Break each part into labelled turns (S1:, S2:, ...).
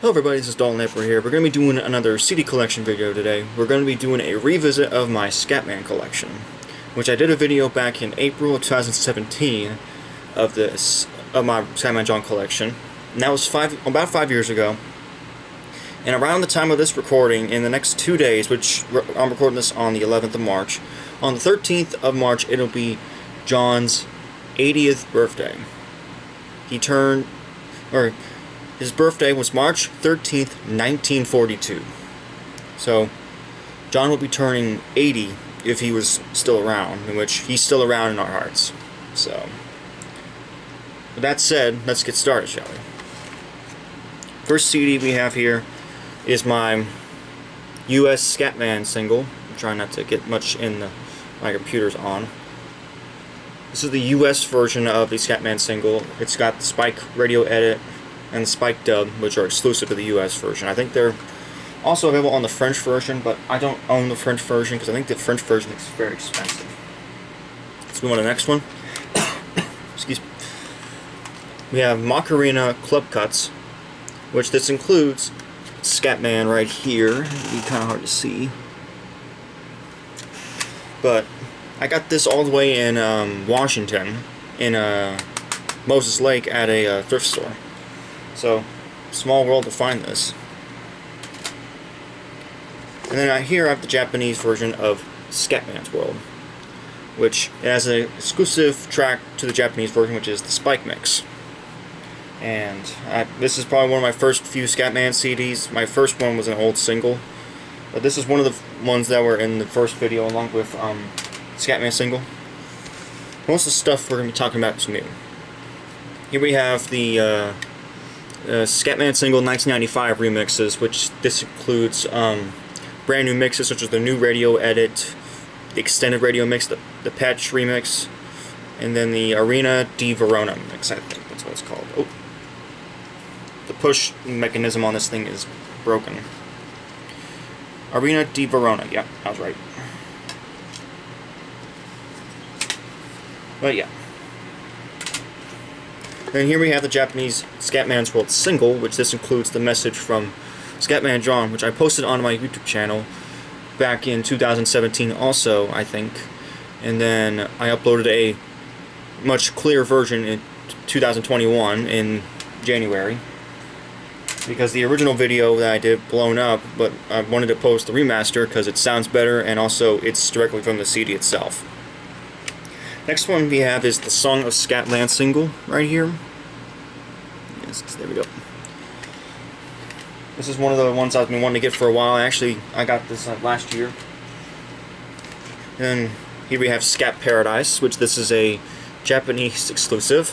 S1: Hello everybody, this is Dalton Nipper here. We're going to be doing another CD collection video today. We're going to be doing a revisit of my Scatman collection, which I did a video back in April of 2017 of my Scatman John collection. And that was about 5 years ago. And around the time of this recording, in the next 2 days, which I'm recording this on the 11th of March, on the 13th of March it'll be John's 80th birthday. His birthday was March 13th, 1942. So, John will be turning 80 if he was still around, in which he's still around in our hearts. So, with that said, let's get started, shall we? First CD we have here is my US Scatman single. I'm trying not to get much in my computer's on. This is the US version of the Scatman single. It's got the Spike radio edit and the Spike dub, which are exclusive to the US version. I think they're also available on the French version, but I don't own the French version because I think the French version is very expensive. Let's move on to the next one. Excuse me. We have Macarena Club Cuts, which this includes Scatman right here. It'll be kind of hard to see, but I got this all the way in Washington, in Moses Lake at a thrift store. So, small world to find this. And then here I have the Japanese version of Scatman's World, which has an exclusive track to the Japanese version, which is the Spike Mix. And this is probably one of my first few Scatman CDs. My first one was an old single, but this is one of the ones that were in the first video along with Scatman single. Most of the stuff we're going to be talking about is new. Here we have the Scatman single 1995 remixes, which this includes brand new mixes such as the new radio edit, the extended radio mix, the patch remix, and then the Arena di Verona mix. I think that's what it's called. Oh, the push mechanism on this thing is broken. Arena di Verona, yeah, I was right. But yeah. And here we have the Japanese Scatman's World single, which this includes the message from Scatman John, which I posted on my YouTube channel back in 2017 also, I think. And then I uploaded a much clearer version in 2021 in January, because the original video that I did blown up, but I wanted to post the remaster because it sounds better and also it's directly from the CD itself. Next one we have is the Song of Scatland single right here. Yes, there we go. This is one of the ones I've been wanting to get for a while. Actually, I got this last year. And here we have Scat Paradise, which this is a Japanese exclusive,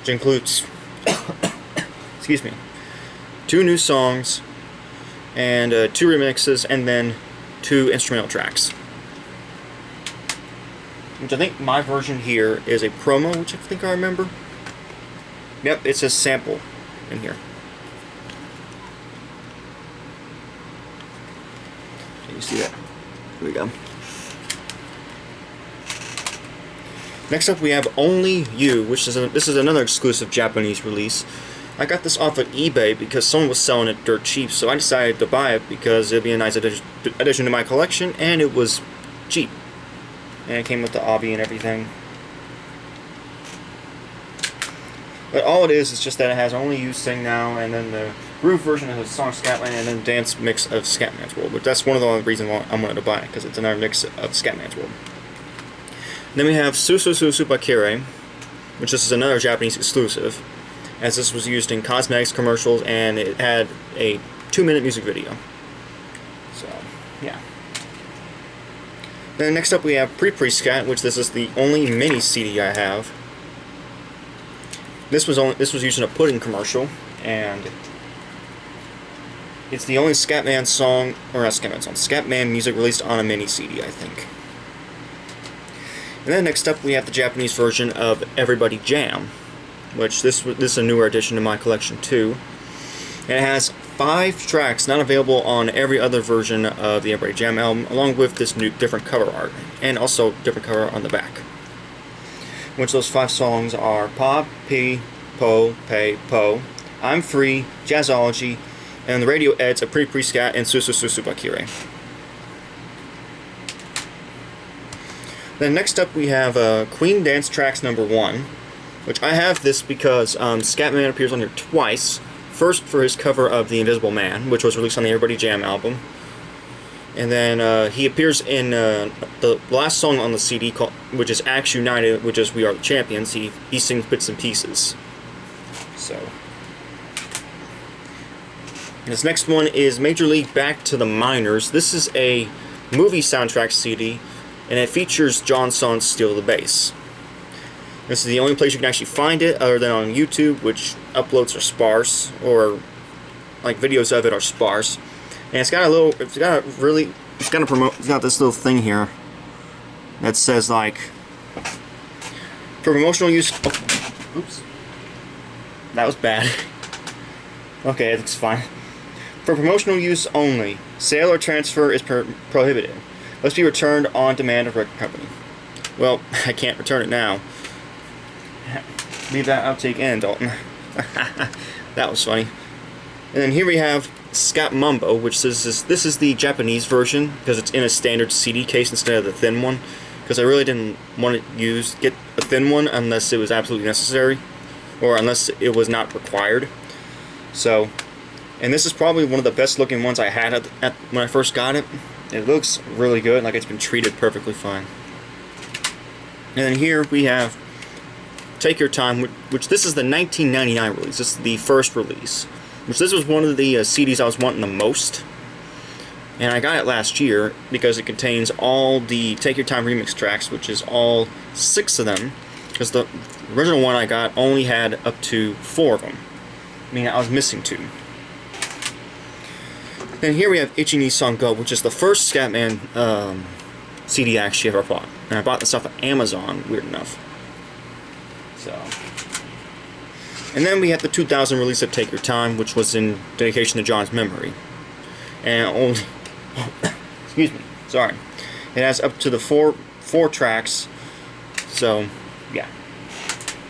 S1: which includes excuse me, 2 new songs and 2 remixes and then 2 instrumental tracks. Which I think my version here is a promo, which I think I remember. Yep, it says sample in here. Can you see that? Here we go. Next up we have Only You, which is this is another exclusive Japanese release. I got this off of eBay because someone was selling it dirt cheap, so I decided to buy it because it'd be a nice addition to my collection, and it was cheap. And it came with the obby and everything. But all it is just that it has Only You Sing Now, and then the groove version of the song Scatland, and then dance mix of Scatman's World. But that's one of the only reasons why I wanted to buy it, because it's another mix of Scatman's World. Then we have Sususu Supakire, which this is another Japanese exclusive, as this was used in cosmetics commercials, and it had a 2-minute music video. So, yeah. Then next up we have Pre-Scat, which this is the only mini CD I have. This was used in a pudding commercial, and it's the only Scatman song, or not Scatman song, Scatman music released on a mini CD, I think. And then next up we have the Japanese version of Everybody Jam, which this is a newer addition to my collection too. And it has 5 tracks not available on every other version of the Everybody Jam album, along with this new different cover art, and also different cover art on the back. Which those 5 songs are Pa, Pi, Po, Pe, Po, I'm Free, Jazzology, and the radio eds a Pre Scat and Susu Susu Bakire. Then next up we have Queen Dance Tracks number 1, which I have this because Scatman appears on here twice. First for his cover of The Invisible Man, which was released on the Everybody Jam album. And then he appears in the last song on the CD, which is Acts United, which is We Are the Champions. He sings bits and pieces. So, this next one is Major League Back to the Minors. This is a movie soundtrack CD, and it features John's song Steal the Bass. This is the only place you can actually find it, other than on YouTube, which uploads are sparse, or like videos of it are sparse. And it's got this little thing here that says like, for promotional use. Oh, oops, that was bad. Okay, it's fine. For promotional use only, sale or transfer is prohibited. Must be returned on demand of record company. Well, I can't return it now. Leave that outtake in, Dalton. That was funny. And then here we have Scat Mumbo, which this is the Japanese version because it's in a standard CD case instead of the thin one. Because I really didn't want to get a thin one unless it was absolutely necessary, or unless it was not required. So, and this is probably one of the best looking ones I had when I first got it. It looks really good, like it's been treated perfectly fine. And then here we have Take Your Time, which this is the 1999 release. This is the first release. Which this was one of the CDs I was wanting the most. And I got it last year because it contains all the Take Your Time remix tracks, which is all 6 of them. Because the original one I got only had up to 4 of them. I mean, I was missing 2. Then here we have Ichi ni Son Go, which is the first Scatman CD I actually ever bought. And I bought this off of Amazon, weird enough. So, and then we have the 2000 release of Take Your Time, which was in dedication to John's memory. And only, excuse me, sorry. It has up to the four tracks. So, yeah.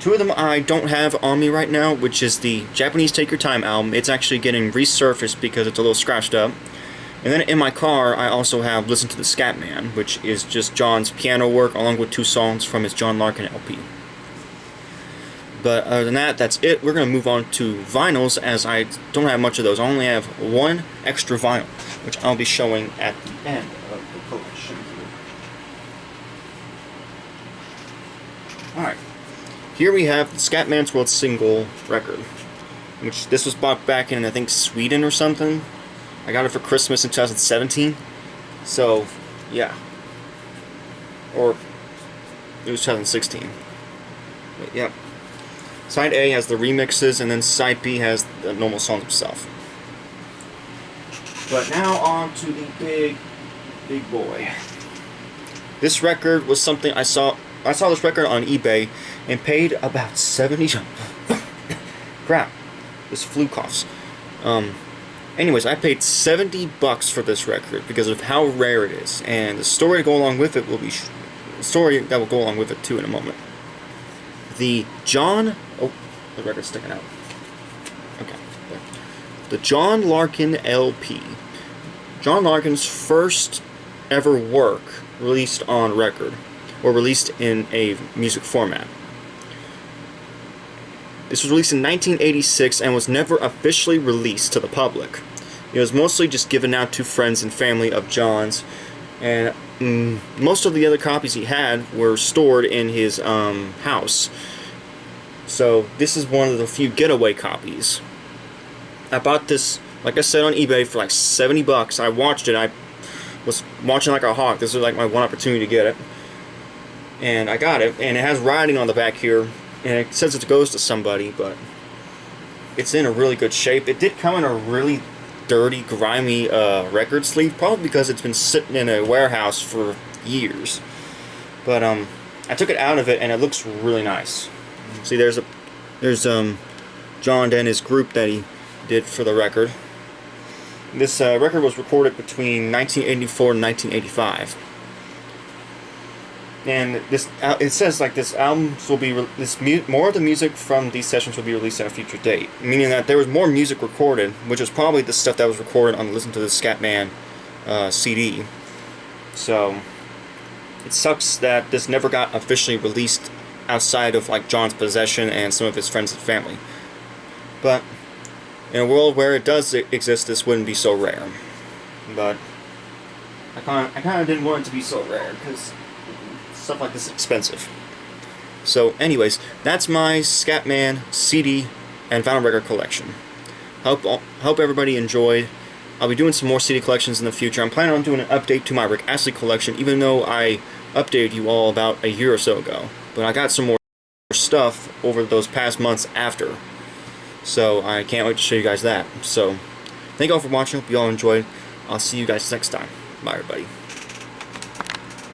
S1: 2 of them I don't have on me right now, which is the Japanese Take Your Time album. It's actually getting resurfaced because it's a little scratched up. And then in my car, I also have Listen to the Scatman, which is just John's piano work along with 2 songs from his John Larkin LP. But other than that, that's it. We're going to move on to vinyls, as I don't have much of those. I only have 1 extra vinyl, which I'll be showing at the end of the collection. Alright. Here we have the Scatman's World single record, which this was bought back in, I think, Sweden or something. I got it for Christmas in 2017. So, yeah. Or, it was 2016. But, yeah. Side A has the remixes, and then Side B has the normal songs itself. But now on to the big boy. This record was something I saw this record on eBay and paid about 70. Crap. This flu coughs. Anyways, I paid $70 for this record because of how rare it is, and the story to go along with it will be the story that will go along with it too in a moment. The record's sticking out. Okay. There. The John Larkin LP. John Larkin's first ever work released on record, or released in a music format. This was released in 1986 and was never officially released to the public. It was mostly just given out to friends and family of John's, and most of the other copies he had were stored in his house. So this is one of the few getaway copies. I bought this, like I said, on eBay for like $70. I watched it. I was watching like a hawk. This was like my one opportunity to get it. And I got it, and it has writing on the back here, and it says it goes to somebody, but it's in a really good shape. It did come in a really dirty, grimy record sleeve, probably because it's been sitting in a warehouse for years. But I took it out of it, and it looks really nice. See, there's John and his group that he did for the record. This record was recorded between 1984 and 1985. And this, it says like this albums will be more of the music from these sessions will be released at a future date, meaning that there was more music recorded, which is probably the stuff that was recorded on Listen to the Scatman CD. So it sucks that this never got officially released outside of like John's possession and some of his friends and family. But in a world where it does exist, this wouldn't be so rare. But I kind of didn't want it to be so rare because stuff like this is expensive. So anyways, that's my Scatman CD and vinyl record collection. Hope everybody enjoyed. I'll be doing some more CD collections in the future. I'm planning on doing an update to my Rick Astley collection, even though I updated you all about a year or so ago. But I got some more stuff over those past months after. So I can't wait to show you guys that. So thank you all for watching. Hope you all enjoyed. I'll see you guys next time. Bye everybody.